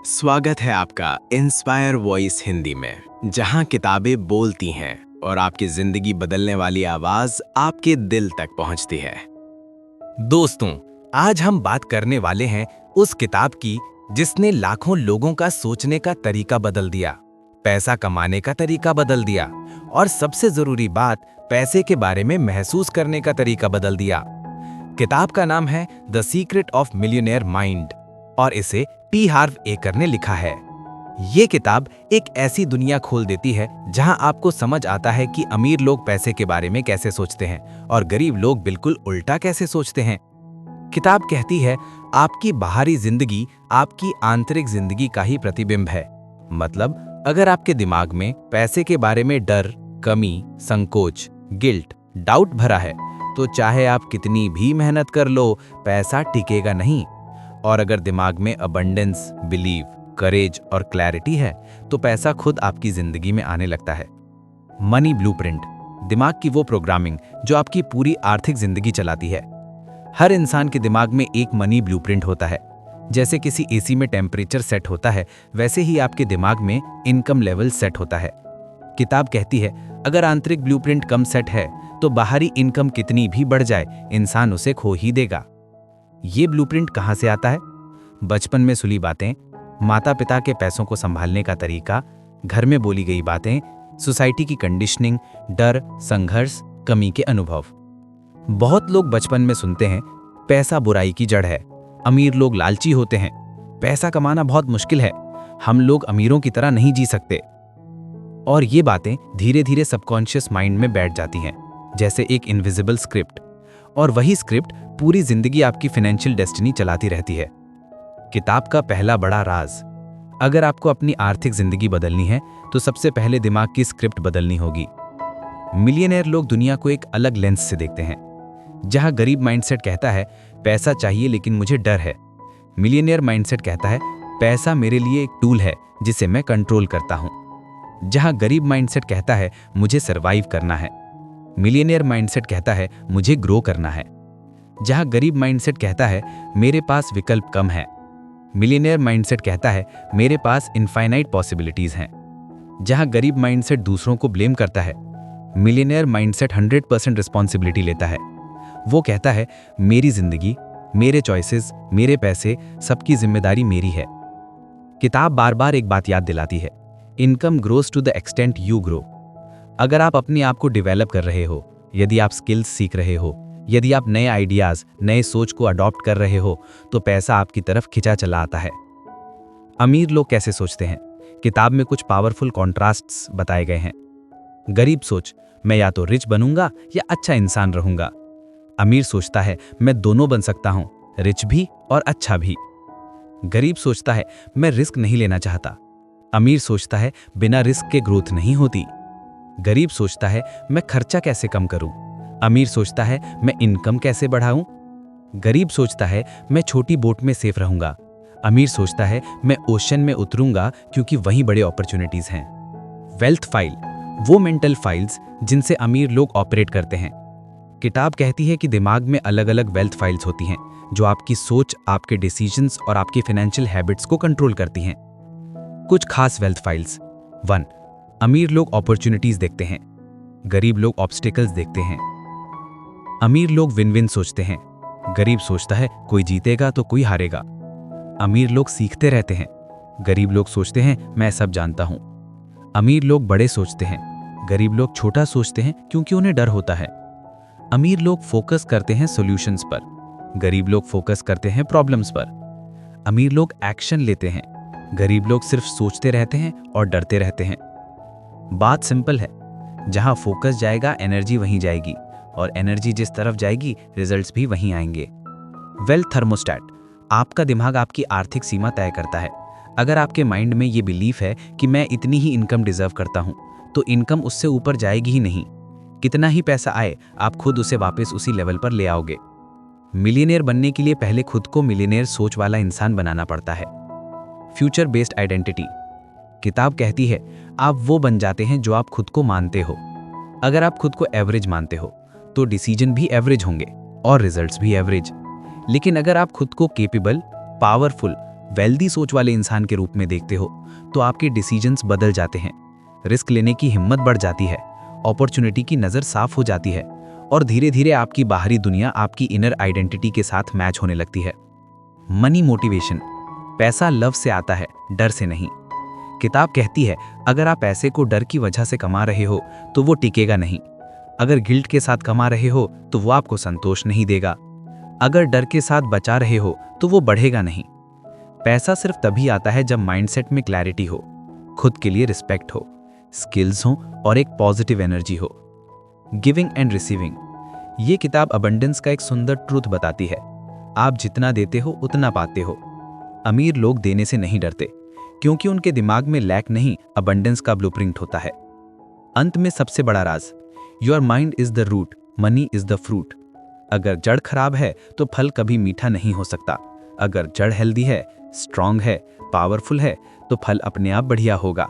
स्वागत है आपका इंस्पायर वॉइस हिंदी में, जहां किताबें बोलती हैं और आपकी जिंदगी बदलने वाली आवाज आपके दिल तक पहुंचती है। दोस्तों, आज हम बात करने वाले हैं उस किताब की जिसने लाखों लोगों का सोचने का तरीका बदल दिया, पैसा कमाने का तरीका बदल दिया और सबसे जरूरी बात, पैसे के बारे में महसूस करने का तरीका बदल दिया। किताब का नाम है the secret of millionaire mind और इसे पी हार्व एकर ने लिखा है। ये किताब एक ऐसी दुनिया खोल देती है जहां आपको समझ आता है कि अमीर लोग पैसे के बारे में कैसे सोचते हैं और गरीब लोग बिल्कुल उल्टा कैसे सोचते हैं। किताब कहती है, आपकी बाहरी जिंदगी आपकी आंतरिक जिंदगी का ही प्रतिबिंब है। मतलब अगर आपके दिमाग में पैसे के बारे में डर, कमी, संकोच, गिल्ट, डाउट भरा है, तो चाहे आप कितनी भी मेहनत कर लो, पैसा टिकेगा नहीं। और अगर दिमाग में अबंडेंस, बिलीव, करेज और क्लैरिटी है, तो पैसा खुद आपकी जिंदगी में आने लगता है। मनी ब्लूप्रिंट, दिमाग की वो प्रोग्रामिंग जो आपकी पूरी आर्थिक जिंदगी चलाती है। हर इंसान के दिमाग में एक मनी ब्लूप्रिंट होता है। जैसे किसी एसी में टेम्परेचर सेट होता है, वैसे ही आपके दिमाग में इनकम लेवल सेट होता है। किताब कहती है, अगर आंतरिक ब्लूप्रिंट कम सेट है, तो बाहरी इनकम कितनी भी बढ़ जाए, इंसान उसे खो ही देगा। ये ब्लूप्रिंट कहाँ से आता है? बचपन में सुनी बातें, माता पिता के पैसों को संभालने का तरीका, घर में बोली गई बातें, सोसाइटी की कंडीशनिंग, डर, संघर्ष, कमी के अनुभव। बहुत लोग बचपन में सुनते हैं, पैसा बुराई की जड़ है, अमीर लोग लालची होते हैं, पैसा कमाना बहुत मुश्किल है, हम लोग अमीरों की तरह नहीं जी सकते। और ये बातें धीरे धीरे सबकॉन्शियस माइंड में बैठ जाती हैं, जैसे एक इनविजिबल स्क्रिप्ट। और वही स्क्रिप्ट पूरी जिंदगी आपकी फाइनेंशियल डेस्टिनी चलाती रहती है। किताब का पहला बड़ा राज, अगर आपको अपनी आर्थिक जिंदगी बदलनी है, तो सबसे पहले दिमाग की स्क्रिप्ट बदलनी होगी। मिलियनेयर लोग दुनिया को एक अलग लेंस से देखते हैं। जहां गरीब माइंडसेट कहता है, पैसा चाहिए लेकिन मुझे डर है, मिलियनेयर माइंडसेट कहता है, पैसा मेरे लिए एक टूल है जिसे मैं कंट्रोल करता हूं। जहां गरीब माइंडसेट कहता है, मुझे सर्वाइव करना है, मिलियनेयर माइंडसेट कहता है, मुझे ग्रो करना है। जहां गरीब माइंडसेट कहता है, मेरे पास विकल्प कम है, मिलियनेयर माइंडसेट कहता है, मेरे पास इनफाइनाइट पॉसिबिलिटीज हैं। जहां गरीब माइंडसेट दूसरों को ब्लेम करता है, मिलियनेयर माइंडसेट 100% रिस्पॉन्सिबिलिटी लेता है। वो कहता है, मेरी जिंदगी, मेरे चॉइसेस, मेरे पैसे, सबकी जिम्मेदारी मेरी है। किताब बार बार एक बात याद दिलाती है, income grows to the extent you grow. अगर आप अपने आप को डेवलप कर रहे हो, यदि आप स्किल्स सीख रहे हो, यदि आप नए आइडियाज, नए सोच को अडॉप्ट कर रहे हो, तो पैसा आपकी तरफ खिंचा चला आता है। अमीर लोग कैसे सोचते हैं? किताब में कुछ पावरफुल कॉन्ट्रास्ट्स बताए गए हैं। गरीब सोच, मैं या तो रिच बनूंगा या अच्छा इंसान रहूंगा। अमीर सोचता है, मैं दोनों बन सकता हूं, रिच भी और अच्छा भी। गरीब सोचता है, मैं रिस्क नहीं लेना चाहता। अमीर सोचता है, बिना रिस्क के ग्रोथ नहीं होती। गरीब सोचता है, मैं खर्चा कैसे कम करूं। अमीर सोचता है, मैं इनकम कैसे बढ़ाऊं। गरीब सोचता है, मैं छोटी बोट में सेफ रहूंगा। अमीर सोचता है, मैं ओशन में उतरूंगा क्योंकि वहीं बड़े अपॉर्चुनिटीज हैं। वेल्थ फाइल, वो मेंटल फाइल्स जिनसे अमीर लोग ऑपरेट करते हैं। किताब कहती है कि दिमाग में अलग अलग वेल्थ फाइल्स होती हैं जो आपकी सोच, आपके डिसीजंस और आपकी फाइनेंशियल हैबिट्स को कंट्रोल करती हैं। कुछ खास वेल्थ फाइल्स। 1, अमीर लोग अपॉर्चुनिटीज देखते हैं, गरीब लोग ऑब्स्टिकल्स देखते हैं। अमीर लोग विन विन सोचते हैं, गरीब सोचता है कोई जीतेगा तो कोई हारेगा। अमीर लोग सीखते रहते हैं, गरीब लोग सोचते हैं मैं सब जानता हूं। अमीर लोग बड़े सोचते हैं, गरीब लोग छोटा सोचते हैं क्योंकि उन्हें डर होता है। अमीर लोग फोकस करते हैं सॉल्यूशंस पर, गरीब लोग फोकस करते हैं प्रॉब्लम्स पर। अमीर लोग एक्शन लेते हैं, गरीब लोग सिर्फ सोचते रहते हैं और डरते रहते हैं। बात सिंपल है, जहां फोकस जाएगा एनर्जी वहीं जाएगी, और एनर्जी जिस तरफ जाएगी रिजल्ट्स भी वहीं आएंगे। वेल्थ थर्मोस्टैट, आपका दिमाग आपकी आर्थिक सीमा तय करता है। अगर आपके माइंड में ये बिलीफ है कि मैं इतनी ही इनकम डिजर्व करता हूं, तो इनकम उससे ऊपर जाएगी ही नहीं। कितना ही पैसा आए, आप खुद उसे वापस उसी लेवल पर ले आओगे। मिलियनेयर बनने के लिए पहले खुद को मिलियनेयर सोच वाला इंसान बनाना पड़ता है। फ्यूचर बेस्ड आइडेंटिटी, किताब कहती है, आप वो बन जाते हैं जो आप खुद को मानते हो। अगर आप खुद को एवरेज मानते हो, तो डिसीजन भी एवरेज होंगे और रिजल्ट्स भी एवरेज। लेकिन अगर आप खुद को केपेबल, पावरफुल, वेल्दी सोच वाले इंसान के रूप में देखते हो तो आपके डिसीजंस बदल जाते हैं। रिस्क लेने की हिम्मत बढ़ जाती है, अपॉर्चुनिटी की नज़र साफ हो जाती है और धीरे धीरे आपकी बाहरी दुनिया आपकी इनर आइडेंटिटी के साथ मैच होने लगती है। Money motivation. पैसा लव से आता है, डर से नहीं। किताब कहती है अगर आप पैसे को डर की वजह से कमा रहे हो तो वो टिकेगा नहीं। अगर गिल्ट के साथ कमा रहे हो तो वो आपको संतोष नहीं देगा। अगर डर के साथ बचा रहे हो तो वो बढ़ेगा नहीं। पैसा सिर्फ तभी आता है जब माइंडसेट में क्लैरिटी हो, खुद के लिए रिस्पेक्ट हो, स्किल्स हो और एक पॉजिटिव एनर्जी हो। Giving and receiving. ये किताब अबंडेंस का एक सुंदर ट्रूथ बताती है। आप जितना देते हो उतना पाते हो। अमीर लोग देने से नहीं डरते क्योंकि उनके दिमाग में लैक नहीं, अबंडेंस का ब्लूप्रिंट होता है। अंत में सबसे बड़ा राज, your mind is the root, money is the fruit. अगर जड़ खराब है तो फल कभी मीठा नहीं हो सकता। अगर जड़ हेल्दी है, स्ट्रांग है, पावरफुल है तो फल अपने आप बढ़िया होगा।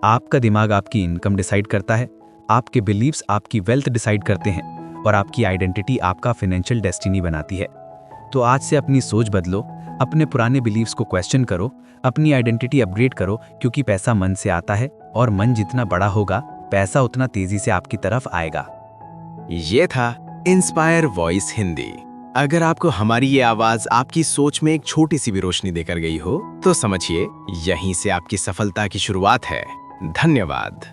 आपका दिमाग आपकी इनकम डिसाइड करता है, आपके बिलीव्स आपकी वेल्थ डिसाइड करते हैं और आपकी आइडेंटिटी आपका फाइनेंशियल डेस्टिनी बनाती है। तो आज से अपनी सोच बदलो, अपने पुराने बिलीव्स को क्वेश्चन करो, अपनी आइडेंटिटी अपग्रेड करो, क्योंकि पैसा मन से आता है और मन जितना बड़ा होगा पैसा उतना तेजी से आपकी तरफ आएगा। ये था इंस्पायर वॉइस हिंदी। अगर आपको हमारी ये आवाज आपकी सोच में एक छोटी सी भी रोशनी देकर गई हो तो समझिए यहीं से आपकी सफलता की शुरुआत है। धन्यवाद।